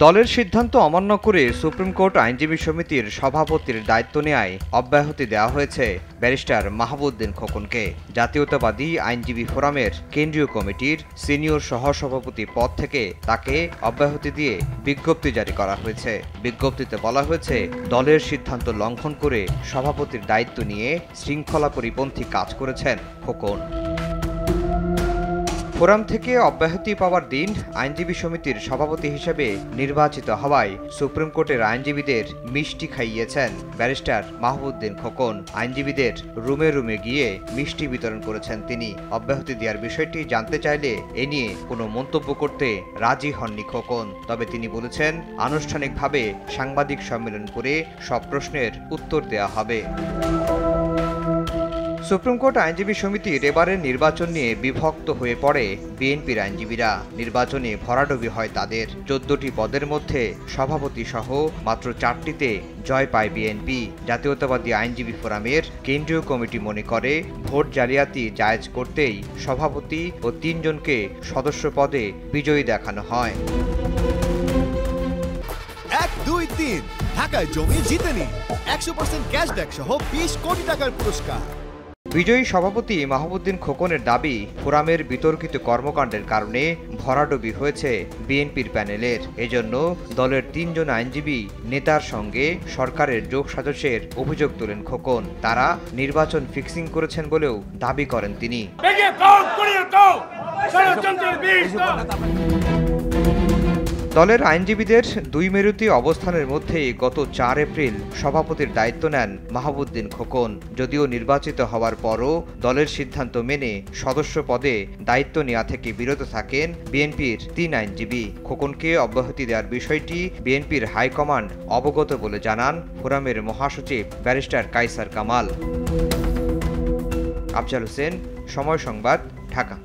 দলের সিদ্ধান্ত অমান্য করে সুপ্রিম কোর্ট আইনজীবী সমিতির সভাপতির দায়িত্ব নেয়ায় অব্যাহতি দেওয়া হয়েছে ব্যারিস্টার মাহবুবউদ্দিন খোকনকে। জাতীয়তাবাদী আইনজীবী ফোরামের কেন্দ্রীয় কমিটির সিনিয়র সহসভাপতি পদ থেকে তাকে অব্যাহতি দিয়ে বিজ্ঞপ্তি জারি করা হয়েছে। বিজ্ঞপ্তিতে বলা হয়েছে, দলের সিদ্ধান্ত লঙ্ঘন করে সভাপতির দায়িত্ব নিয়ে শৃঙ্খলা পরিপন্থী কাজ করেছেন খোকন। ফোরাম থেকে অব্যাহতি পাওয়ার দিন আইনজীবী সমিতির সভাপতি হিসেবে নির্বাচিত হওয়ায় সুপ্রিম কোর্টের আইনজীবীদের মিষ্টি খাইয়েছেন ব্যারিস্টার মাহবুবউদ্দিন খোকন। আইনজীবীদের রুমে রুমে গিয়ে মিষ্টি বিতরণ করেছেন তিনি। অব্যাহতি দেওয়ার বিষয়টি জানতে চাইলে এ নিয়ে কোনো মন্তব্য করতে রাজি হননি খোকন। তবে তিনি বলেছেন, আনুষ্ঠানিকভাবে সাংবাদিক সম্মেলন করে সব প্রশ্নের উত্তর দেওয়া হবে। সুপ্রিম কোর্ট আইনজীবী সমিতির এবারের নির্বাচন নিয়ে বিভক্ত হয়ে পড়ে বিএনপির আইনজীবীরা। নির্বাচনে ভরাডুবি হয় তাদের। 14টি পদের মধ্যে সভাপতি সহ মাত্র 4টিতে জয় পায় বিএনপি। জাতীয়তাবাদী আইনজীবী ফোরামের কেন্দ্রীয় কমিটি মনে করে, ভোট জালিয়াতি জায়েজ করতেই সভাপতি ও 3 জনকে সদস্য পদে বিজয়ী দেখানো হয়। 1, 2, 3 ঢাকায় জমি জিতে নিন 100% ক্যাশব্যাক সহ 20 কোটি টাকার পুরস্কার। বিজয়ী সভাপতি মাহবুবউদ্দিন খোকনের দাবি, ফোরামের বিতর্কিত কর্মকাণ্ডের কারণে ভরাডুবি হয়েছে বিএনপির প্যানেলের। এজন্য দলের 3 জন আইনজীবী নেতার সঙ্গে সরকারের যোগসাজশের অভিযোগ তোলেন খোকন। তারা নির্বাচন ফিক্সিং করেছেন বলেও দাবি করেন তিনি। দলের আইনজীবীদের 2 মেরুতি অবস্থানের মধ্যে গত 4 এপ্রিল সভাপতির দায়িত্ব নেন মাহবুবউদ্দিন খোকন। যদিও নির্বাচিত হওয়ার পরও দলের সিদ্ধান্ত মেনে সদস্য পদে দায়িত্ব নেওয়া থেকে বিরত থাকেন বিএনপির 3 আইনজীবী। খোকনকে অব্যাহতি দেওয়ার বিষয়টি বিএনপির হাইকমান্ড অবগত বলে জানান ফোরামের মহাসচিব ব্যারিস্টার কায়সার কামাল। আফজাল হোসেন, সময় সংবাদ, ঢাকা।